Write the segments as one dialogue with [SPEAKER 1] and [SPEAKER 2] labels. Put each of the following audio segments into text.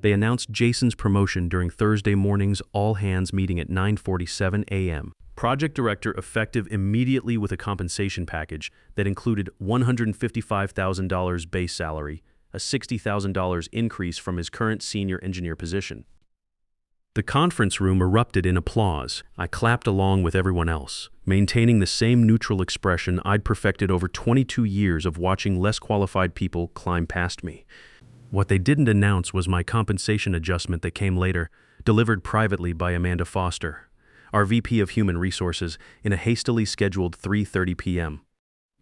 [SPEAKER 1] They announced Jason's promotion during Thursday morning's all-hands meeting at 9:47 a.m. Project director effective immediately with a compensation package that included $155,000 base salary, a $60,000 increase from his current senior engineer position. The conference room erupted in applause. I clapped along with everyone else, maintaining the same neutral expression I'd perfected over 22 years of watching less qualified people climb past me. What they didn't announce was my compensation adjustment that came later, delivered privately by Amanda Foster, our VP of Human Resources, in a hastily scheduled 3:30 p.m.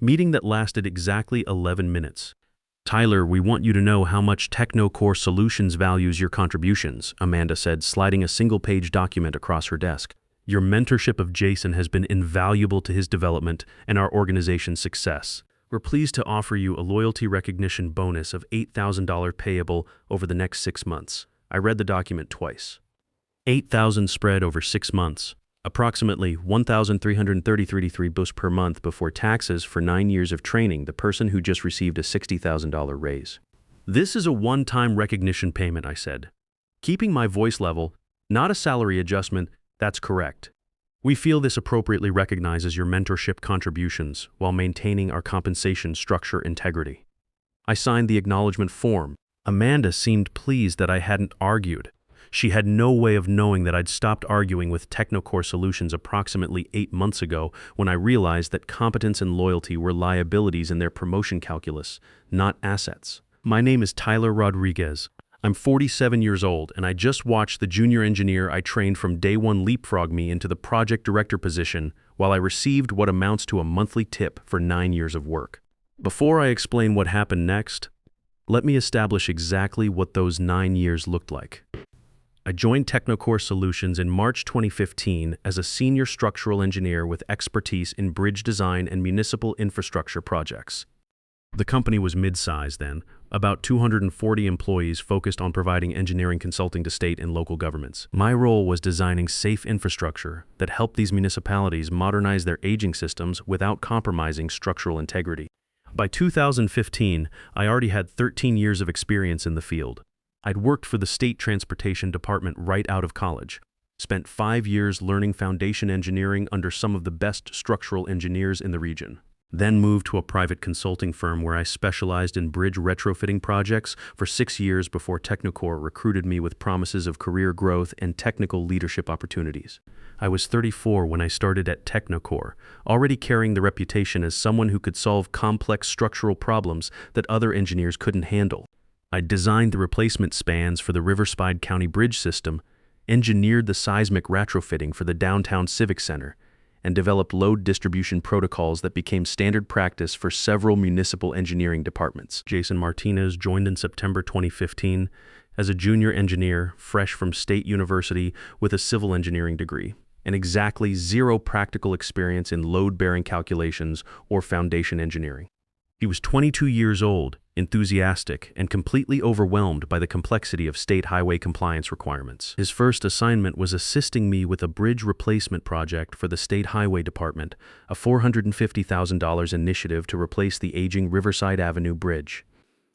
[SPEAKER 1] meeting that lasted exactly 11 minutes. "Tyler, we want you to know how much Technocore Solutions values your contributions," Amanda said, sliding a single-page document across her desk. "Your mentorship of Jason has been invaluable to his development and our organization's success. We're pleased to offer you a loyalty recognition bonus of $8,000 payable over the next 6 months." I read the document twice. $8,000 spread over 6 months. Approximately $1,333 per month before taxes for 9 years of training the person who just received a $60,000 raise. "This is a one-time recognition payment," I said. Keeping my voice level, not a salary adjustment, that's correct. "We feel this appropriately recognizes your mentorship contributions while maintaining our compensation structure integrity." I signed the acknowledgement form. Amanda seemed pleased that I hadn't argued. She had no way of knowing that I'd stopped arguing with Technocore Solutions approximately 8 months ago when I realized that competence and loyalty were liabilities in their promotion calculus, not assets. "My name is Tyler Rodriguez. I'm 47 years old, and I just watched the junior engineer I trained from day one leapfrog me into the project director position while I received what amounts to a monthly tip for 9 years of work. Before I explain what happened next, let me establish exactly what those 9 years looked like. I joined Technocore Solutions in March 2015 as a senior structural engineer with expertise in bridge design and municipal infrastructure projects. The company was mid-sized then, about 240 employees focused on providing engineering consulting to state and local governments. My role was designing safe infrastructure that helped these municipalities modernize their aging systems without compromising structural integrity. By 2015, I already had 13 years of experience in the field. I'd worked for the State Transportation Department right out of college, spent 5 years learning foundation engineering under some of the best structural engineers in the region, then moved to a private consulting firm where I specialized in bridge retrofitting projects for 6 years before Technocore recruited me with promises of career growth and technical leadership opportunities. I was 34 when I started at Technocore, already carrying the reputation as someone who could solve complex structural problems that other engineers couldn't handle. I designed the replacement spans for the Riverside County Bridge system, engineered the seismic retrofitting for the downtown Civic Center, and developed load distribution protocols that became standard practice for several municipal engineering departments. Jason Martinez joined in September 2015 as a junior engineer, fresh from State University with a civil engineering degree, and exactly 0 practical experience in load-bearing calculations or foundation engineering. He was 22 years old, enthusiastic, and completely overwhelmed by the complexity of state highway compliance requirements. His first assignment was assisting me with a bridge replacement project for the State Highway Department, a $450,000 initiative to replace the aging Riverside Avenue Bridge.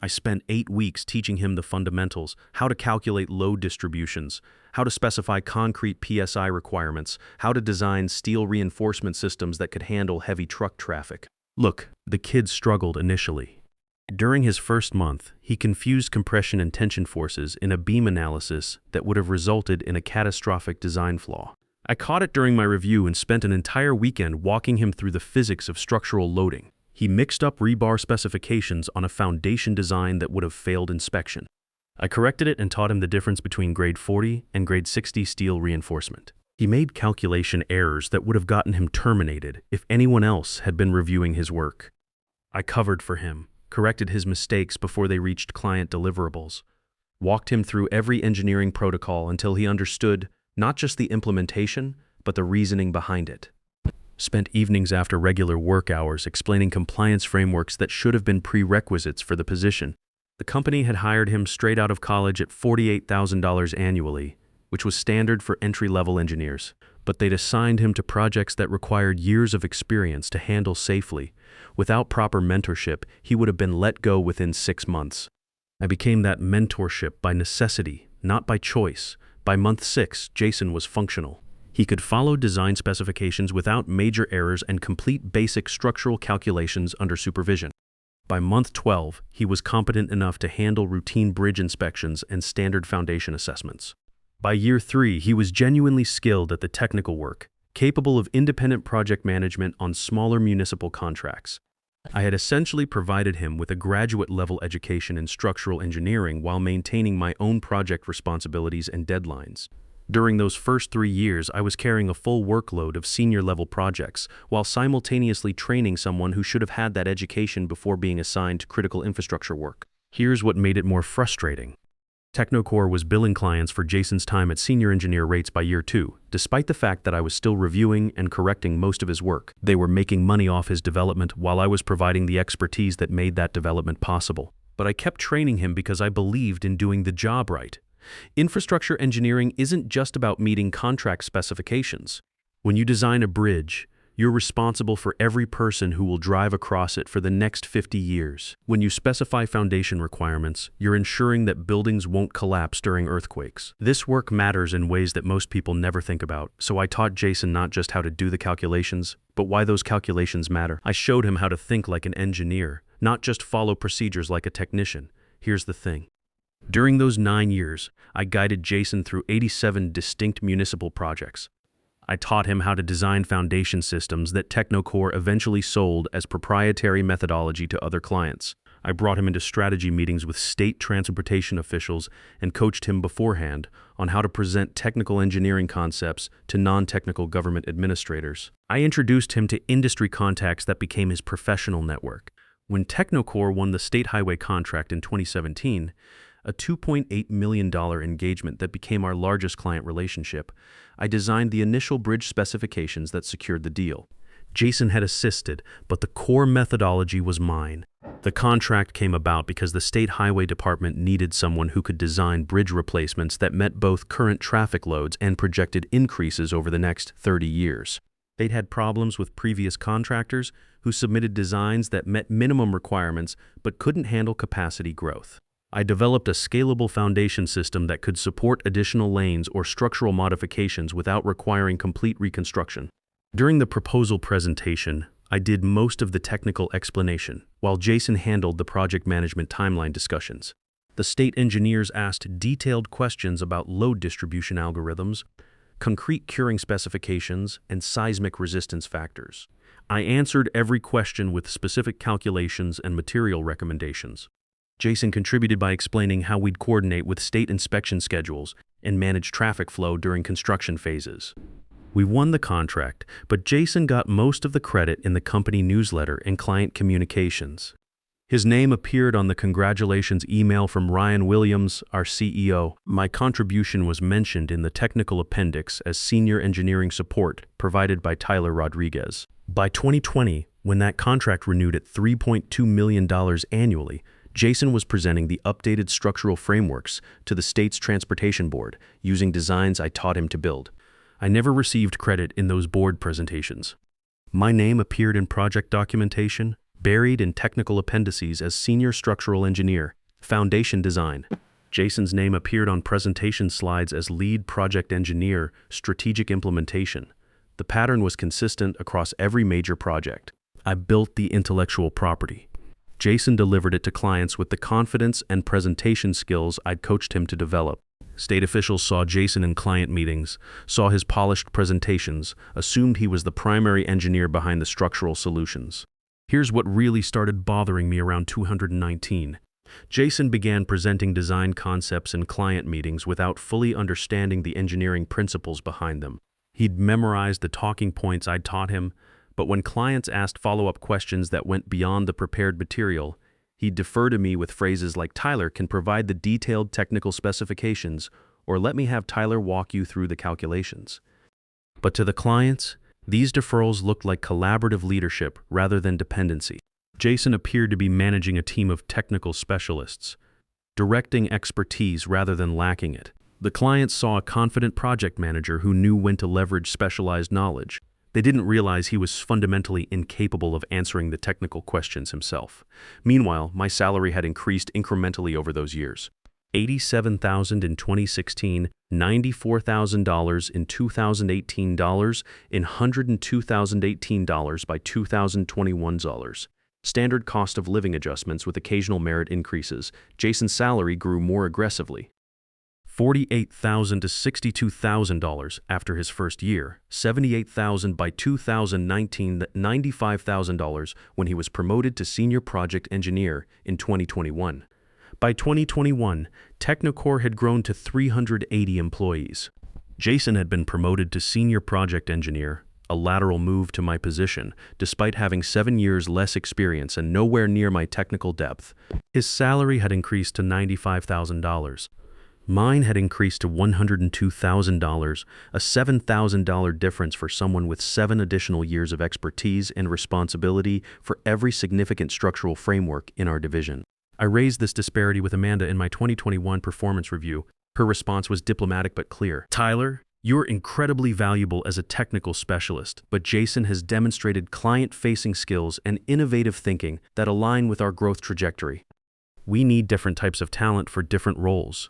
[SPEAKER 1] I spent 8 weeks teaching him the fundamentals, how to calculate load distributions, how to specify concrete PSI requirements, how to design steel reinforcement systems that could handle heavy truck traffic. Look, the kid struggled initially. During his first month, he confused compression and tension forces in a beam analysis that would have resulted in a catastrophic design flaw. I caught it during my review and spent an entire weekend walking him through the physics of structural loading. He mixed up rebar specifications on a foundation design that would have failed inspection. I corrected it and taught him the difference between grade 40 and grade 60 steel reinforcement. He made calculation errors that would have gotten him terminated if anyone else had been reviewing his work. I covered for him, corrected his mistakes before they reached client deliverables, walked him through every engineering protocol until he understood not just the implementation, but the reasoning behind it. Spent evenings after regular work hours explaining compliance frameworks that should have been prerequisites for the position. The company had hired him straight out of college at $48,000 annually, which was standard for entry-level engineers, but they'd assigned him to projects that required years of experience to handle safely. Without proper mentorship, he would have been let go within 6 months. I became that mentorship by necessity, not by choice. By month 6, Jason was functional. He could follow design specifications without major errors and complete basic structural calculations under supervision. By month 12, he was competent enough to handle routine bridge inspections and standard foundation assessments. By year 3, he was genuinely skilled at the technical work, capable of independent project management on smaller municipal contracts. I had essentially provided him with a graduate-level education in structural engineering while maintaining my own project responsibilities and deadlines. During those first 3 years, I was carrying a full workload of senior-level projects while simultaneously training someone who should have had that education before being assigned to critical infrastructure work. Here's what made it more frustrating. Technocore was billing clients for Jason's time at senior engineer rates by year 2, despite the fact that I was still reviewing and correcting most of his work. They were making money off his development while I was providing the expertise that made that development possible. But I kept training him because I believed in doing the job right. Infrastructure engineering isn't just about meeting contract specifications. When you design a bridge, you're responsible for every person who will drive across it for the next 50 years. When you specify foundation requirements, you're ensuring that buildings won't collapse during earthquakes. This work matters in ways that most people never think about, so I taught Jason not just how to do the calculations, but why those calculations matter. I showed him how to think like an engineer, not just follow procedures like a technician. Here's the thing. During those 9 years, I guided Jason through 87 distinct municipal projects. I taught him how to design foundation systems that Technocore eventually sold as proprietary methodology to other clients. I brought him into strategy meetings with state transportation officials and coached him beforehand on how to present technical engineering concepts to non-technical government administrators. I introduced him to industry contacts that became his professional network. When Technocore won the state highway contract in 2017, a $2.8 million engagement that became our largest client relationship, I designed the initial bridge specifications that secured the deal. Jason had assisted, but the core methodology was mine. The contract came about because the state highway department needed someone who could design bridge replacements that met both current traffic loads and projected increases over the next 30 years. They'd had problems with previous contractors who submitted designs that met minimum requirements but couldn't handle capacity growth. I developed a scalable foundation system that could support additional lanes or structural modifications without requiring complete reconstruction. During the proposal presentation, I did most of the technical explanation, while Jason handled the project management timeline discussions. The state engineers asked detailed questions about load distribution algorithms, concrete curing specifications, and seismic resistance factors. I answered every question with specific calculations and material recommendations. Jason contributed by explaining how we'd coordinate with state inspection schedules and manage traffic flow during construction phases. We won the contract, but Jason got most of the credit in the company newsletter and client communications. His name appeared on the congratulations email from Ryan Williams, our CEO. My contribution was mentioned in the technical appendix as senior engineering support provided by Tyler Rodriguez. By 2020, when that contract renewed at $3.2 million annually, Jason was presenting the updated structural frameworks to the state's transportation board using designs I taught him to build. I never received credit in those board presentations. My name appeared in project documentation, buried in technical appendices as senior structural engineer, foundation design. Jason's name appeared on presentation slides as lead project engineer, strategic implementation. The pattern was consistent across every major project. I built the intellectual property. Jason delivered it to clients with the confidence and presentation skills I'd coached him to develop. State officials saw Jason in client meetings, saw his polished presentations, assumed he was the primary engineer behind the structural solutions. Here's what really started bothering me around 219. Jason began presenting design concepts in client meetings without fully understanding the engineering principles behind them. He'd memorized the talking points I'd taught him, but when clients asked follow-up questions that went beyond the prepared material, he'd defer to me with phrases like, "Tyler can provide the detailed technical specifications," or "let me have Tyler walk you through the calculations." But to the clients, these deferrals looked like collaborative leadership rather than dependency. Jason appeared to be managing a team of technical specialists, directing expertise rather than lacking it. The clients saw a confident project manager who knew when to leverage specialized knowledge. They didn't realize he was fundamentally incapable of answering the technical questions himself. Meanwhile, my salary had increased incrementally over those years. $87,000 in 2016, $94,000 in 2018 dollars, and $102,018 by 2021 dollars. Standard cost of living adjustments with occasional merit increases. Jason's salary grew more aggressively. $48,000 to $62,000 after his first year, $78,000 by 2019, $95,000 when he was promoted to senior project engineer in 2021. By 2021, Technocore had grown to 380 employees. Jason had been promoted to senior project engineer, a lateral move to my position, despite having 7 years less experience and nowhere near my technical depth. His salary had increased to $95,000. Mine had increased to $102,000, a $7,000 difference for someone with 7 additional years of expertise and responsibility for every significant structural framework in our division. I raised this disparity with Amanda in my 2021 performance review. Her response was diplomatic but clear. "Tyler, you're incredibly valuable as a technical specialist, but Jason has demonstrated client-facing skills and innovative thinking that align with our growth trajectory. We need different types of talent for different roles."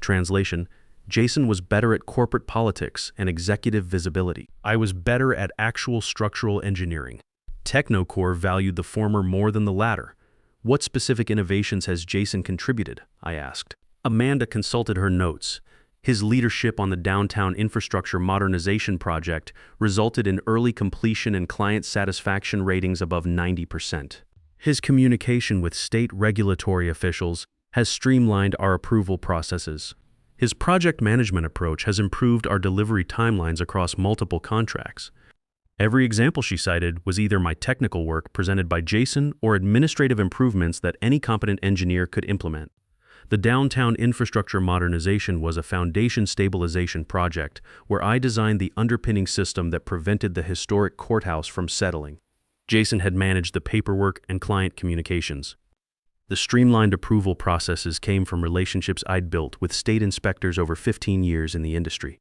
[SPEAKER 1] Translation: Jason was better at corporate politics and executive visibility. I was better at actual structural engineering. Technocore valued the former more than the latter. What specific innovations has Jason contributed? I asked. Amanda consulted her notes. His leadership on the downtown infrastructure modernization project resulted in early completion and client satisfaction ratings above 90%. His communication with state regulatory officials has streamlined our approval processes. His project management approach has improved our delivery timelines across multiple contracts. Every example she cited was either my technical work presented by Jason or administrative improvements that any competent engineer could implement. The downtown infrastructure modernization was a foundation stabilization project where I designed the underpinning system that prevented the historic courthouse from settling. Jason had managed the paperwork and client communications. The streamlined approval processes came from relationships I'd built with state inspectors over 15 years in the industry.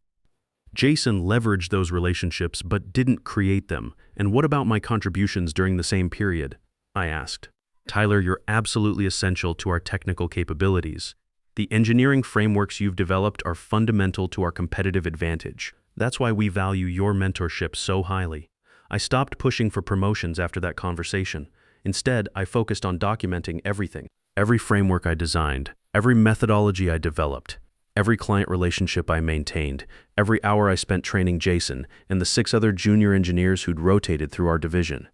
[SPEAKER 1] Jason leveraged those relationships but didn't create them. And what about my contributions during the same period? I asked. Tyler, you're absolutely essential to our technical capabilities. The engineering frameworks you've developed are fundamental to our competitive advantage. That's why we value your mentorship so highly. I stopped pushing for promotions after that conversation. Instead, I focused on documenting everything. Every framework I designed, every methodology I developed, every client relationship I maintained, every hour I spent training Jason and the 6 other junior engineers who'd rotated through our division.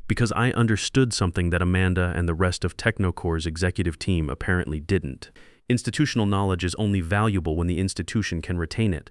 [SPEAKER 1] Because I understood something that Amanda and the rest of Technocore's executive team apparently didn't. Institutional knowledge is only valuable when the institution can retain it.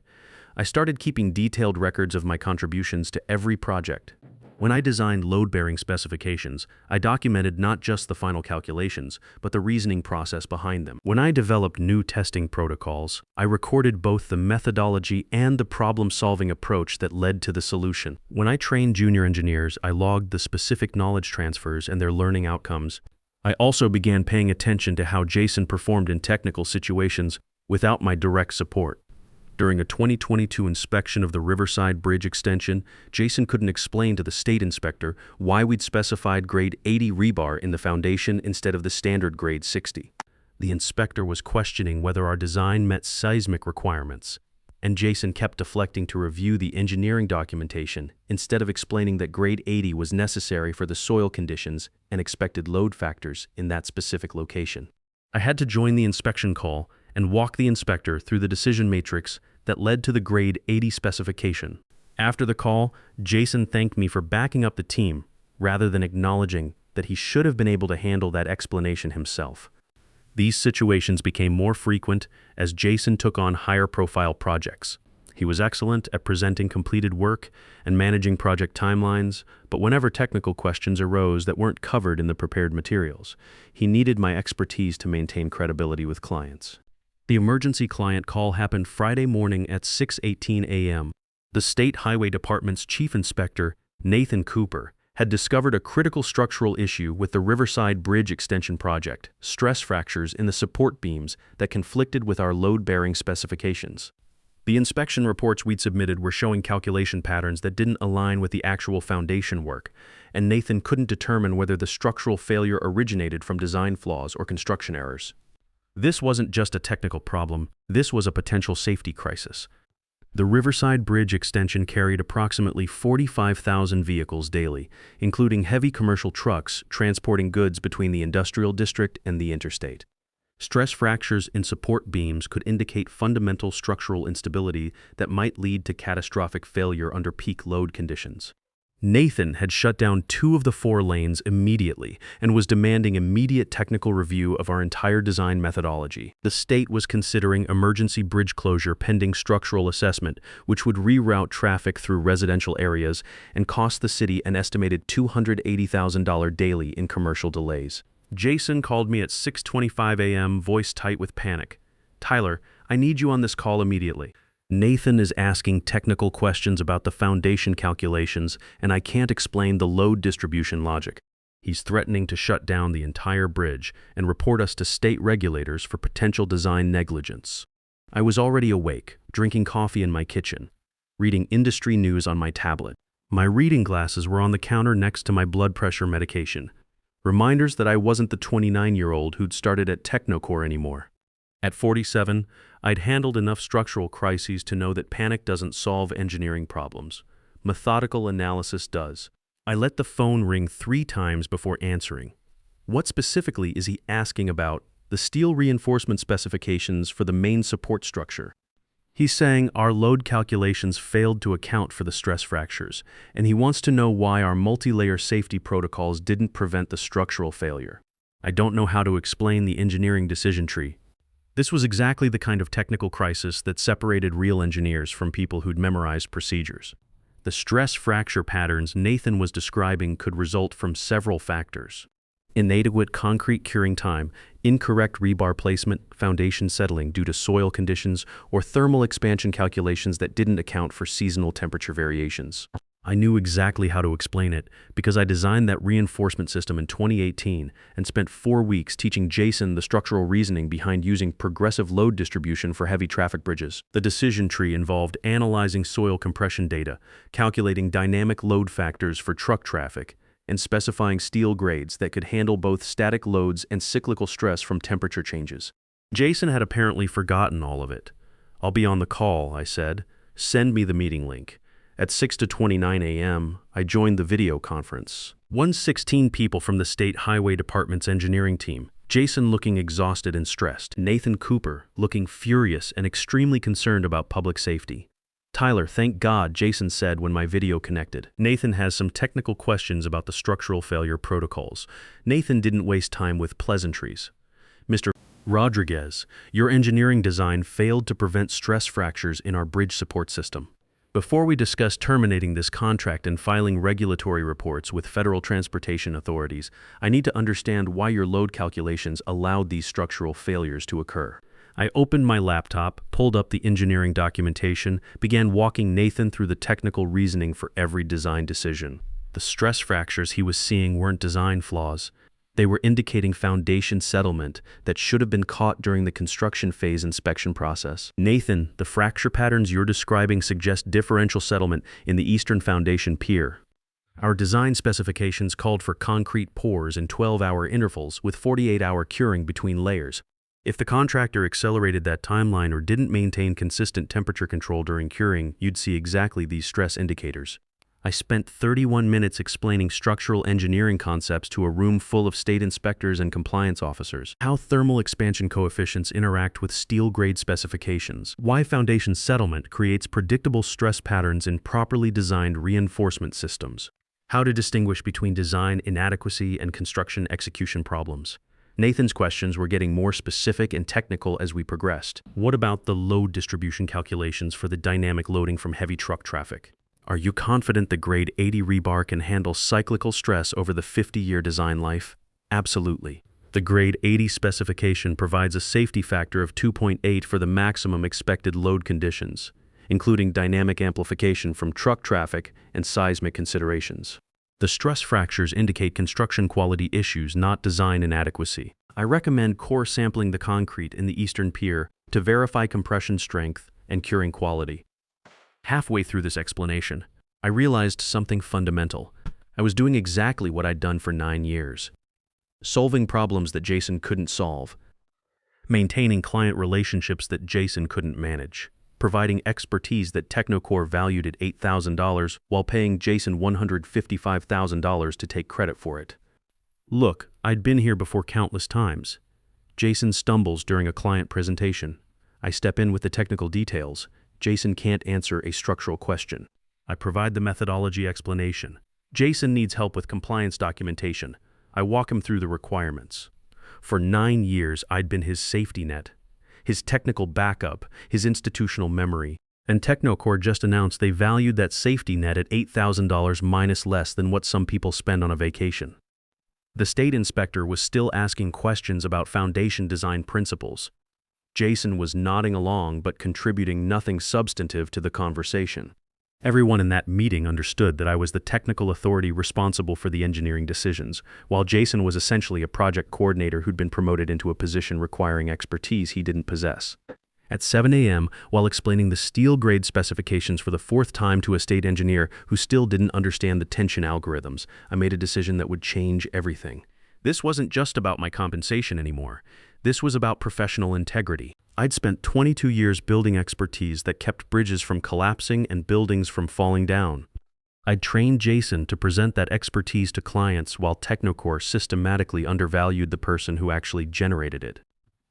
[SPEAKER 1] I started keeping detailed records of my contributions to every project. When I designed load-bearing specifications, I documented not just the final calculations, but the reasoning process behind them. When I developed new testing protocols, I recorded both the methodology and the problem-solving approach that led to the solution. When I trained junior engineers, I logged the specific knowledge transfers and their learning outcomes. I also began paying attention to how Jason performed in technical situations without my direct support. During a 2022 inspection of the Riverside Bridge extension, Jason couldn't explain to the state inspector why we'd specified grade 80 rebar in the foundation instead of the standard grade 60. The inspector was questioning whether our design met seismic requirements, and Jason kept deflecting to review the engineering documentation instead of explaining that grade 80 was necessary for the soil conditions and expected load factors in that specific location. I had to join the inspection call and walk the inspector through the decision matrix that led to the grade 80 specification. After the call, Jason thanked me for backing up the team rather than acknowledging that he should have been able to handle that explanation himself. These situations became more frequent as Jason took on higher-profile projects. He was excellent at presenting completed work and managing project timelines, but whenever technical questions arose that weren't covered in the prepared materials, he needed my expertise to maintain credibility with clients. The emergency client call happened Friday morning at 6:18 a.m. The State Highway Department's Chief Inspector, Nathan Cooper, had discovered a critical structural issue with the Riverside Bridge extension project, stress fractures in the support beams that conflicted with our load-bearing specifications. The inspection reports we'd submitted were showing calculation patterns that didn't align with the actual foundation work, and Nathan couldn't determine whether the structural failure originated from design flaws or construction errors. This wasn't just a technical problem, this was a potential safety crisis. The Riverside Bridge extension carried approximately 45,000 vehicles daily, including heavy commercial trucks transporting goods between the industrial district and the interstate. Stress fractures in support beams could indicate fundamental structural instability that might lead to catastrophic failure under peak load conditions. Nathan had shut down 2 of the 4 lanes immediately and was demanding immediate technical review of our entire design methodology. The state was considering emergency bridge closure pending structural assessment, which would reroute traffic through residential areas and cost the city an estimated $280,000 daily in commercial delays. Jason called me at 6:25 a.m., voice tight with panic. "Tyler, I need you on this call immediately. Nathan is asking technical questions about the foundation calculations, and I can't explain the load distribution logic. He's threatening to shut down the entire bridge and report us to state regulators for potential design negligence." I was already awake, drinking coffee in my kitchen, reading industry news on my tablet. My reading glasses were on the counter next to my blood pressure medication. Reminders that I wasn't the 29-year-old who'd started at Technocore anymore. At 47, I'd handled enough structural crises to know that panic doesn't solve engineering problems. Methodical analysis does. I let the phone ring 3 times before answering. What specifically is he asking about? The steel reinforcement specifications for the main support structure. He's saying our load calculations failed to account for the stress fractures, and he wants to know why our multi-layer safety protocols didn't prevent the structural failure. I don't know how to explain the engineering decision tree. This was exactly the kind of technical crisis that separated real engineers from people who'd memorized procedures. The stress fracture patterns Nathan was describing could result from several factors: inadequate concrete curing time, incorrect rebar placement, foundation settling due to soil conditions, or thermal expansion calculations that didn't account for seasonal temperature variations. I knew exactly how to explain it because I designed that reinforcement system in 2018 and spent 4 weeks teaching Jason the structural reasoning behind using progressive load distribution for heavy traffic bridges. The decision tree involved analyzing soil compression data, calculating dynamic load factors for truck traffic, and specifying steel grades that could handle both static loads and cyclical stress from temperature changes. Jason had apparently forgotten all of it. "I'll be on the call," I said. "Send me the meeting link." At 6:29 a.m., I joined the video conference. 116 people from the State Highway Department's engineering team. Jason looking exhausted and stressed. Nathan Cooper looking furious and extremely concerned about public safety. "Tyler, thank God," Jason said when my video connected. "Nathan has some technical questions about the structural failure protocols." Nathan didn't waste time with pleasantries. "Mr. Rodriguez, your engineering design failed to prevent stress fractures in our bridge support system. Before we discuss terminating this contract and filing regulatory reports with federal transportation authorities, I need to understand why your load calculations allowed these structural failures to occur." I opened my laptop, pulled up the engineering documentation, began walking Nathan through the technical reasoning for every design decision. The stress fractures he was seeing weren't design flaws. They were indicating foundation settlement that should have been caught during the construction phase inspection process. "Nathan, the fracture patterns you're describing suggest differential settlement in the eastern foundation pier. Our design specifications called for concrete pours in 12-hour intervals with 48-hour curing between layers. If the contractor accelerated that timeline or didn't maintain consistent temperature control during curing, you'd see exactly these stress indicators." I spent 31 minutes explaining structural engineering concepts to a room full of state inspectors and compliance officers. How thermal expansion coefficients interact with steel grade specifications. Why foundation settlement creates predictable stress patterns in properly designed reinforcement systems. How to distinguish between design inadequacy and construction execution problems. Nathan's questions were getting more specific and technical as we progressed. "What about the load distribution calculations for the dynamic loading from heavy truck traffic? Are you confident the grade 80 rebar can handle cyclical stress over the 50-year design life?" "Absolutely. The grade 80 specification provides a safety factor of 2.8 for the maximum expected load conditions, including dynamic amplification from truck traffic and seismic considerations. The stress fractures indicate construction quality issues, not design inadequacy. I recommend core sampling the concrete in the eastern pier to verify compression strength and curing quality." Halfway through this explanation, I realized something fundamental. I was doing exactly what I'd done for 9 years. Solving problems that Jason couldn't solve. maintaining client relationships that Jason couldn't manage, providing expertise that Technocore valued at $8,000 while paying Jason $155,000 to take credit for it. Look, I'd been here before countless times. Jason stumbles during a client presentation. I step in with the technical details. Jason can't answer a structural question. I provide the methodology explanation. Jason needs help with compliance documentation. I walk him through the requirements. For 9 years, I'd been his safety net, his technical backup, his institutional memory. And Technocore just announced they valued that safety net at $8,000 minus less than what some people spend on a vacation. The state inspector was still asking questions about foundation design principles. Jason was nodding along but contributing nothing substantive to the conversation. Everyone in that meeting understood that I was the technical authority responsible for the engineering decisions, while Jason was essentially a project coordinator who'd been promoted into a position requiring expertise he didn't possess. At 7 a.m., while explaining the steel grade specifications for the 4th time to a state engineer who still didn't understand the tension algorithms, I made a decision that would change everything. This wasn't just about my compensation anymore. This was about professional integrity. I'd spent 22 years building expertise that kept bridges from collapsing and buildings from falling down. I'd trained Jason to present that expertise to clients while Technocore systematically undervalued the person who actually generated it.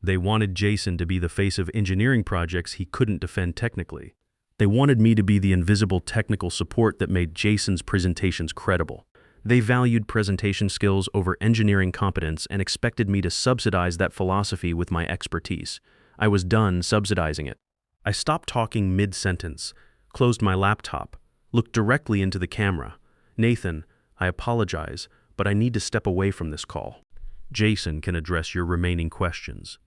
[SPEAKER 1] They wanted Jason to be the face of engineering projects he couldn't defend technically. They wanted me to be the invisible technical support that made Jason's presentations credible. They valued presentation skills over engineering competence and expected me to subsidize that philosophy with my expertise. I was done subsidizing it. I stopped talking mid-sentence, closed my laptop, looked directly into the camera. Nathan, I apologize, but I need to step away from this call. Jason can address your remaining questions.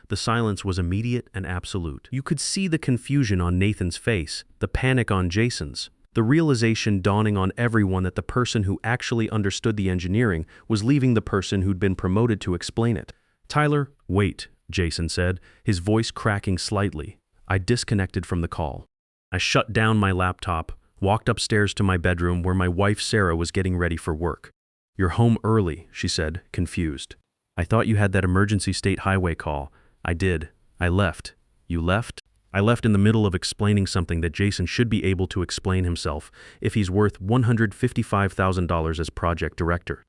[SPEAKER 1] The silence was immediate and absolute. You could see the confusion on Nathan's face, the panic on Jason's, the realization dawning on everyone that the person who actually understood the engineering was leaving the person who'd been promoted to explain it. Tyler, wait, Jason said, his voice cracking slightly. I disconnected from the call. I shut down my laptop, walked upstairs to my bedroom where my wife Sarah was getting ready for work. You're home early, she said, confused. I thought you had that emergency state highway call. I did. I left. You left? I left in the middle of explaining something that Jason should be able to explain himself if he's worth $155,000 as project director.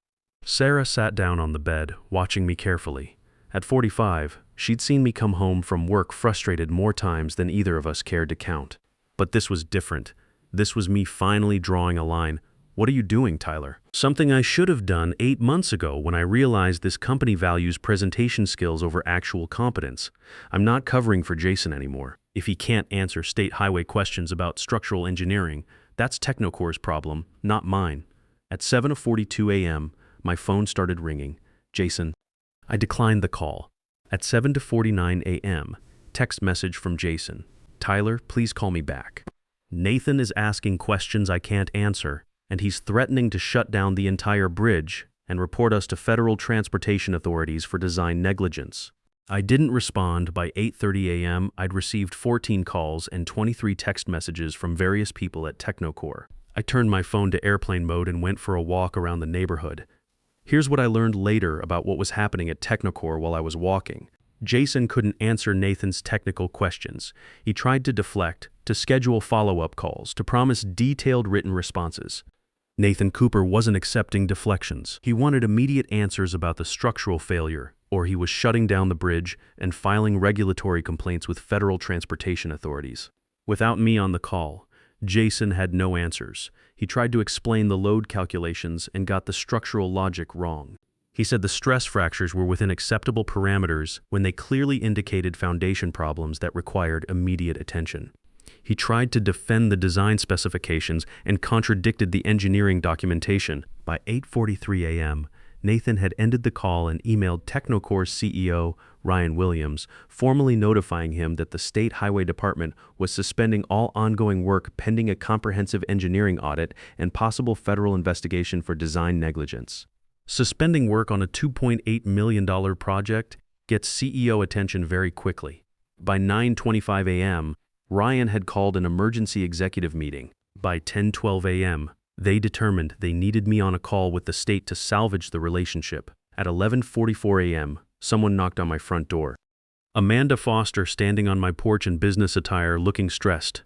[SPEAKER 1] Sarah sat down on the bed, watching me carefully. At 45, she'd seen me come home from work frustrated more times than either of us cared to count. But this was different. This was me finally drawing a line. What are you doing, Tyler? Something I should have done 8 months ago when I realized this company values presentation skills over actual competence. I'm not covering for Jason anymore. If he can't answer state highway questions about structural engineering, that's Technocore's problem, not mine. At 7:42 a.m., my phone started ringing. Jason. I declined the call. At 7:49 a.m., text message from Jason. Tyler, please call me back. Nathan is asking questions I can't answer, and he's threatening to shut down the entire bridge and report us to federal transportation authorities for design negligence. I didn't respond. By 8:30 a.m., I'd received 14 calls and 23 text messages from various people at Technocore. I turned my phone to airplane mode and went for a walk around the neighborhood. Here's what I learned later about what was happening at Technocore while I was walking. Jason couldn't answer Nathan's technical questions. He tried to deflect, to schedule follow-up calls, to promise detailed written responses. Nathan Cooper wasn't accepting deflections. He wanted immediate answers about the structural failure, or he was shutting down the bridge and filing regulatory complaints with federal transportation authorities. Without me on the call, Jason had no answers. He tried to explain the load calculations and got the structural logic wrong. He said the stress fractures were within acceptable parameters when they clearly indicated foundation problems that required immediate attention. He tried to defend the design specifications and contradicted the engineering documentation. By 8:43 a.m., Nathan had ended the call and emailed Technocore's CEO, Ryan Williams, formally notifying him that the State Highway Department was suspending all ongoing work pending a comprehensive engineering audit and possible federal investigation for design negligence. Suspending work on a $2.8 million project gets CEO attention very quickly. By 9:25 a.m., Ryan had called an emergency executive meeting. By 10:12 a.m., they determined they needed me on a call with the state to salvage the relationship. At 11:44 a.m., someone knocked on my front door. Amanda Foster standing on my porch in business attire looking stressed.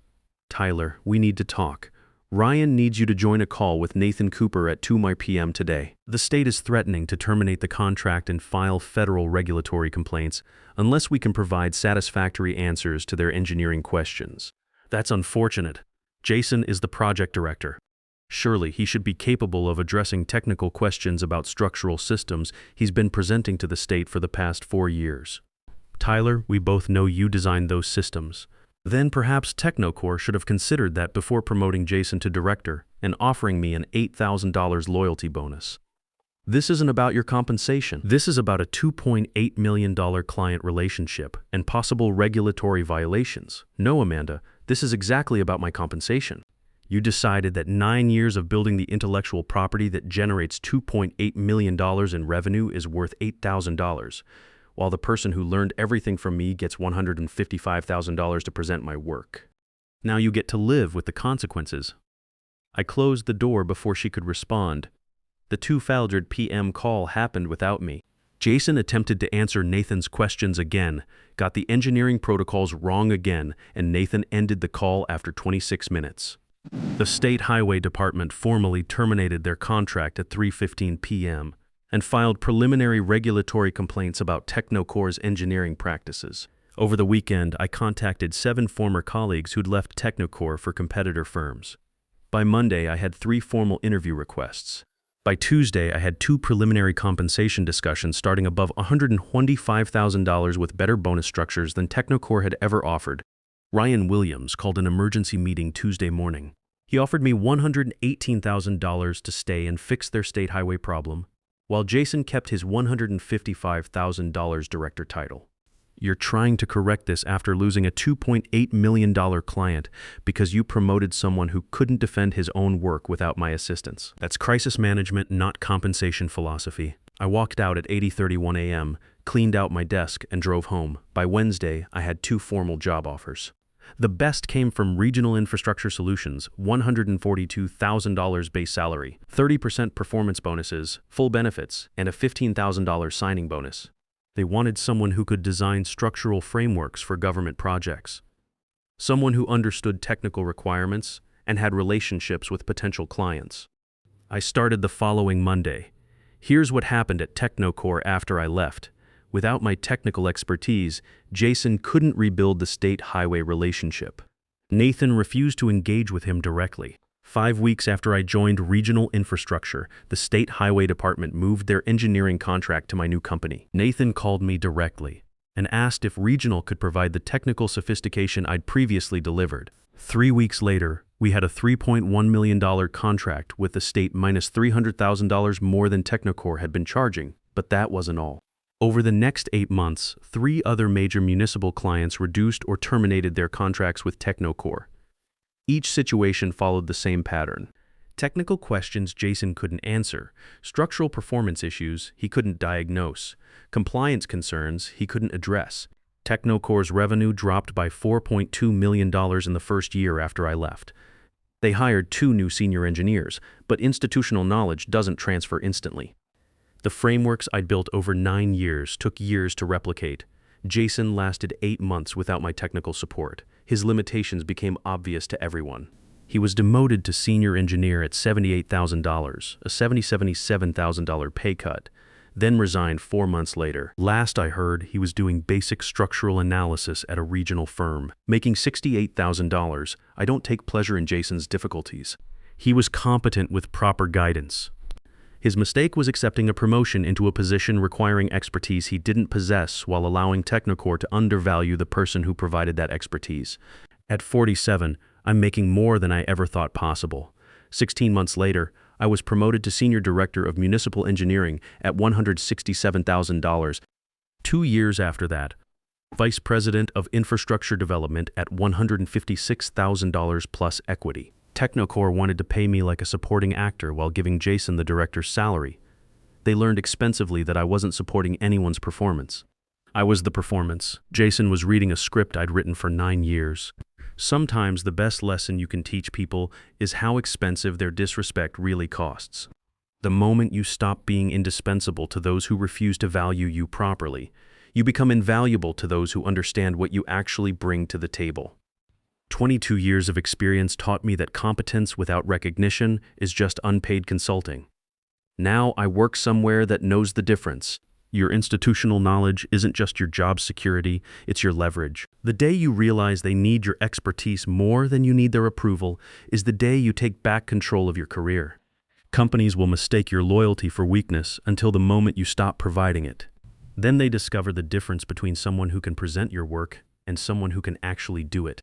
[SPEAKER 1] Tyler, we need to talk. Ryan needs you to join a call with Nathan Cooper at 2 p.m. today. The state is threatening to terminate the contract and file federal regulatory complaints unless we can provide satisfactory answers to their engineering questions. That's unfortunate. Jason is the project director. Surely he should be capable of addressing technical questions about structural systems he's been presenting to the state for the past 4 years. Tyler, we both know you designed those systems. Then perhaps Technocore should have considered that before promoting Jason to director and offering me an $8,000 loyalty bonus. This isn't about your compensation. This is about a $2.8 million client relationship and possible regulatory violations. No, Amanda, this is exactly about my compensation. You decided that 9 years of building the intellectual property that generates $2.8 million in revenue is worth $8,000. While the person who learned everything from me gets $155,000 to present my work. Now you get to live with the consequences. I closed the door before she could respond. The 2:00 p.m. call happened without me. Jason attempted to answer Nathan's questions again, got the engineering protocols wrong again, and Nathan ended the call after 26 minutes. The State Highway Department formally terminated their contract at 3:15 p.m. and filed preliminary regulatory complaints about Technocore's engineering practices. Over the weekend, I contacted 7 former colleagues who'd left Technocore for competitor firms. By Monday, I had 3 formal interview requests. By Tuesday, I had 2 preliminary compensation discussions starting above $125,000 with better bonus structures than Technocore had ever offered. Ryan Williams called an emergency meeting Tuesday morning. He offered me $118,000 to stay and fix their state highway problem, while Jason kept his $155,000 director title. You're trying to correct this after losing a $2.8 million client because you promoted someone who couldn't defend his own work without my assistance. That's crisis management, not compensation philosophy. I walked out at 8:31 a.m., cleaned out my desk, and drove home. By Wednesday, I had 2 formal job offers. The best came from Regional Infrastructure Solutions, $142,000 base salary, 30% performance bonuses, full benefits, and a $15,000 signing bonus. They wanted someone who could design structural frameworks for government projects, someone who understood technical requirements and had relationships with potential clients. I started the following Monday. Here's what happened at Technocore after I left. Without my technical expertise, Jason couldn't rebuild the state highway relationship. Nathan refused to engage with him directly. 5 weeks after I joined Regional Infrastructure, the State Highway Department moved their engineering contract to my new company. Nathan called me directly and asked if Regional could provide the technical sophistication I'd previously delivered. 3 weeks later, we had a $3.1 million contract with the state minus $300,000 more than Technocore had been charging, but that wasn't all. Over the next 8 months, 3 other major municipal clients reduced or terminated their contracts with Technocore. Each situation followed the same pattern. Technical questions Jason couldn't answer, structural performance issues he couldn't diagnose, compliance concerns he couldn't address. Technocore's revenue dropped by $4.2 million in the first year after I left. They hired 2 new senior engineers, but institutional knowledge doesn't transfer instantly. The frameworks I'd built over 9 years took years to replicate. Jason lasted 8 months without my technical support. His limitations became obvious to everyone. He was demoted to senior engineer at $78,000, a $77,000 pay cut, then resigned 4 months later. Last I heard, he was doing basic structural analysis at a regional firm, making $68,000. I don't take pleasure in Jason's difficulties. He was competent with proper guidance. His mistake was accepting a promotion into a position requiring expertise he didn't possess while allowing Technocore to undervalue the person who provided that expertise. At 47, I'm making more than I ever thought possible. 16 months later, I was promoted to Senior Director of Municipal Engineering at $167,000. 2 years after that, Vice President of Infrastructure Development at $156,000 plus equity. Technocore wanted to pay me like a supporting actor while giving Jason the director's salary. They learned expensively that I wasn't supporting anyone's performance. I was the performance. Jason was reading a script I'd written for 9 years. Sometimes the best lesson you can teach people is how expensive their disrespect really costs. The moment you stop being indispensable to those who refuse to value you properly, You become invaluable to those who understand what you actually bring to the table. 22 years of experience taught me that competence without recognition is just unpaid consulting. Now I work somewhere that knows the difference. Your institutional knowledge isn't just your job security, it's your leverage. The day you realize they need your expertise more than you need their approval is the day you take back control of your career. Companies will mistake your loyalty for weakness until the moment you stop providing it. Then they discover the difference between someone who can present your work and someone who can actually do it.